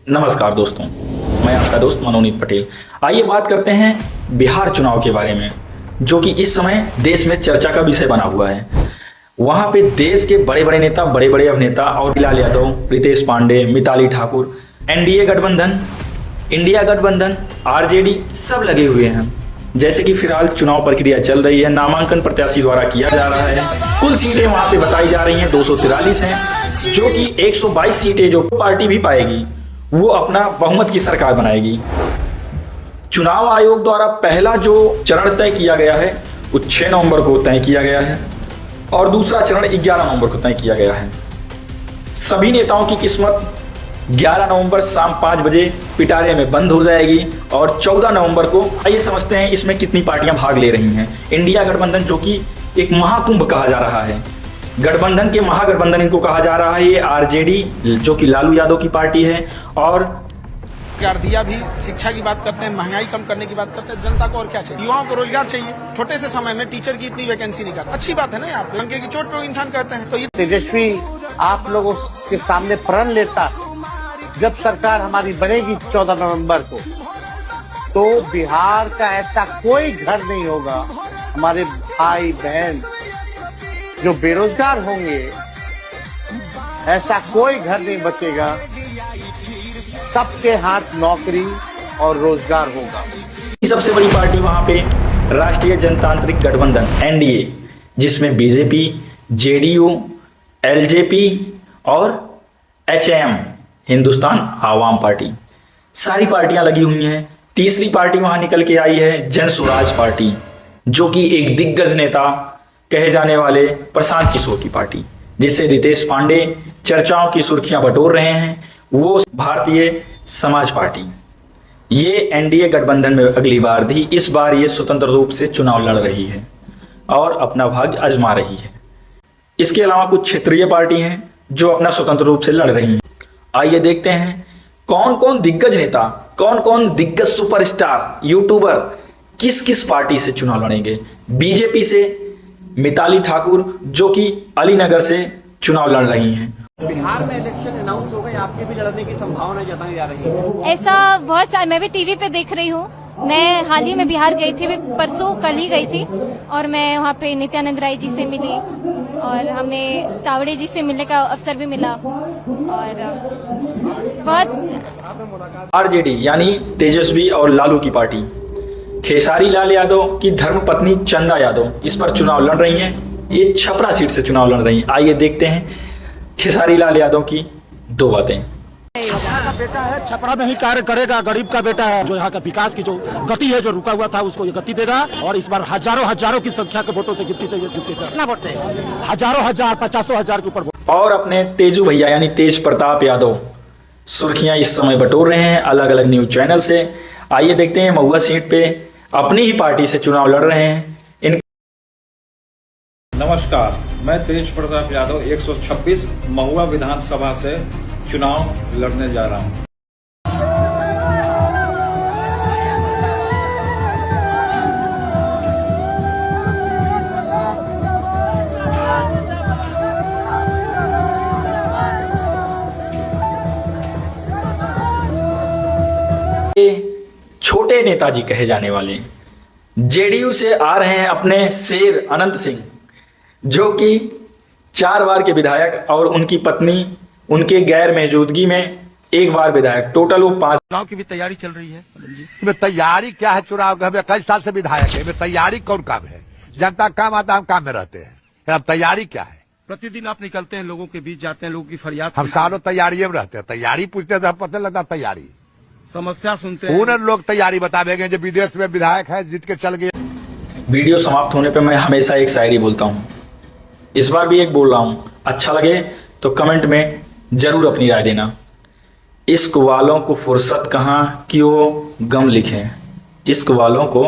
नमस्कार दोस्तों, मैं आपका दोस्त मनोनीत पटेल। आइए बात करते हैं बिहार चुनाव के बारे में, जो कि इस समय देश में चर्चा का विषय बना हुआ है। वहां पे देश के बड़े बड़े नेता, बड़े बड़े अभिनेता और लाल यादव, रितेश पांडे, मिताली ठाकुर, एनडीए गठबंधन, इंडिया गठबंधन, आरजेडी सब लगे हुए हैं। जैसे कि फिलहाल चुनाव प्रक्रिया चल रही है, नामांकन प्रत्याशी द्वारा किया जा रहा है। कुल सीटें वहां पे बताई जा रही हैं 243 हैं, जो कि 122 सीटें जो पार्टी भी पाएगी वो अपना बहुमत की सरकार बनाएगी। चुनाव आयोग द्वारा पहला जो चरण तय किया गया है वो 6 नवंबर को तय किया गया है और दूसरा चरण 11 नवंबर को तय किया गया है। सभी नेताओं की किस्मत 11 नवंबर शाम 5 बजे पिटारे में बंद हो जाएगी और 14 नवंबर को आइए समझते हैं इसमें कितनी पार्टियां भाग ले रही हैं। इंडिया गठबंधन, जो कि एक महाकुंभ कहा जा रहा है, गठबंधन के महागठबंधन इनको कहा जा रहा है। ये आरजेडी, जो कि लालू यादव की पार्टी है, और रोजगार दिया भी, शिक्षा की बात करते हैं, महंगाई कम करने की बात करते हैं। जनता को और क्या चाहिए? युवाओं को रोजगार चाहिए। छोटे से समय में टीचर की इतनी वैकेंसी निकाल, अच्छी बात है ना। आप लंके की चोट पे इंसान कहते हैं। तो ये तेजस्वी आप लोगों के सामने प्रण लेता, जब सरकार हमारी बनेगी 14 नवंबर को, तो बिहार का ऐसा कोई घर नहीं होगा, हमारे भाई बहन जो बेरोजगार होंगे, ऐसा कोई घर नहीं बचेगा, सबके हाथ नौकरी और रोजगार होगा। सबसे बड़ी पार्टी वहां पे राष्ट्रीय जनतांत्रिक गठबंधन एनडीए, जिसमें बीजेपी, जेडीयू, एलजेपी और एचएम हिंदुस्तान आवाम पार्टी, सारी पार्टियां लगी हुई हैं। तीसरी पार्टी वहां निकल के आई है जन स्वराज पार्टी, जो कि एक दिग्गज नेता कहे जाने वाले प्रशांत किशोर की पार्टी, जिससे रितेश पांडे चर्चाओं की सुर्खियां बटोर रहे हैं। वो भारतीय समाज पार्टी, ये एनडीए गठबंधन में अगली बार थी, इस बार ये स्वतंत्र रूप से चुनाव लड़ रही है और अपना भाग्य आजमा रही है। इसके अलावा कुछ क्षेत्रीय पार्टी हैं जो अपना स्वतंत्र रूप से लड़ रही हैं। आइए देखते हैं कौन कौन दिग्गज नेता, कौन कौन दिग्गज सुपरस्टार यूट्यूबर किस किस पार्टी से चुनाव लड़ेंगे। बीजेपी से मिताली ठाकुर, जो कि अलीनगर से चुनाव लड़ रही हैं। बिहार में इलेक्शन अनाउंस हो गए, आपके भी लड़ने की संभावना जताई जा रही है। ऐसा बहुत सारा, मैं भी टीवी पे देख रही हूँ। मैं हाल ही में बिहार गई थी, मैं परसों कल ही गई थी और मैं वहाँ पे नित्यानंद राय जी से मिली और हमें तावड़े जी से मिलने का अवसर भी मिला। और बहुत आरजेडी यानी तेजस्वी और लालू की पार्टी, खेसारी लाल यादव की धर्मपत्नी चंदा यादव इस पर चुनाव लड़ रही हैं। ये छपरा सीट से चुनाव लड़ रही हैं। आइए देखते हैं खेसारी लाल यादव की दो बातें। का बेटा है, छपरा में ही कार्य करेगा, गरीब का बेटा है, जो यहाँ का विकास की जो गति है, जो रुका हुआ था, उसको ये गति देगा और इस बार हजारों की संख्या के वोटों से गिनती से ये जीतेगा। कितना वोट से? हजार, 50,000 के ऊपर। और अपने तेजू भैया यानी तेज प्रताप यादव सुर्खियां इस समय बटोर रहे हैं अलग अलग न्यूज चैनल से। आइए देखते हैं महुआ सीट पे अपनी ही पार्टी से चुनाव लड़ रहे हैं। नमस्कार, मैं तेज प्रताप यादव 126 महुआ विधानसभा से चुनाव लड़ने जा रहा हूं। छोटे नेताजी कहे जाने वाले जेडीयू से आ रहे हैं अपने शेर अनंत सिंह, जो कि 4 बार के विधायक और उनकी पत्नी उनके गैर मौजूदगी में 1 बार विधायक, टोटल वो 5। चुनाव की भी तैयारी चल रही है। तैयारी क्या है? चुनाव का कई साल से विधायक है, तैयारी कौन काम है? जनता काम आता है, हम काम में रहते हैं। अब तैयारी क्या है? प्रतिदिन आप निकलते हैं, लोगों के बीच जाते हैं, लोगों की फरियाद, हम सालों तैयारी में रहते हैं। तैयारी पूछते हैं तो पता लगता तैयारी, समस्या सुनते हैं। उन लोग तैयारी बतावेंगे जो विदेश में विधायक है, जीत के चल गए। वीडियो समाप्त होने पे मैं हमेशा एक शायरी बोलता हूँ, इस बार भी एक बोल रहा हूँ। अच्छा लगे तो कमेंट में जरूर अपनी राय देना। इश्क वालों को फुर्सत कहाँ कि वो गम लिखें, इश्क वालों को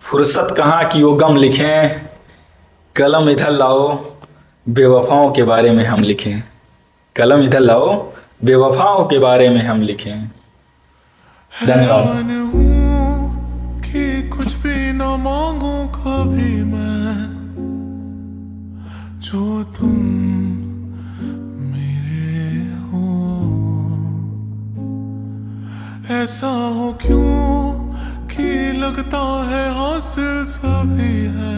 फुर्सत कहाँ कि वो गम लिखें, कलम इधर लाओ बेवफाओं के बारे में हम लिखें, कलम इधर लाओ बेवफाओं के बारे में हम लिखें। धन्यवाद। कि कुछ भी न मांगू कभी मैं, जो तुम मेरे हो। ऐसा हो क्यों कि लगता है हासिल सभी है।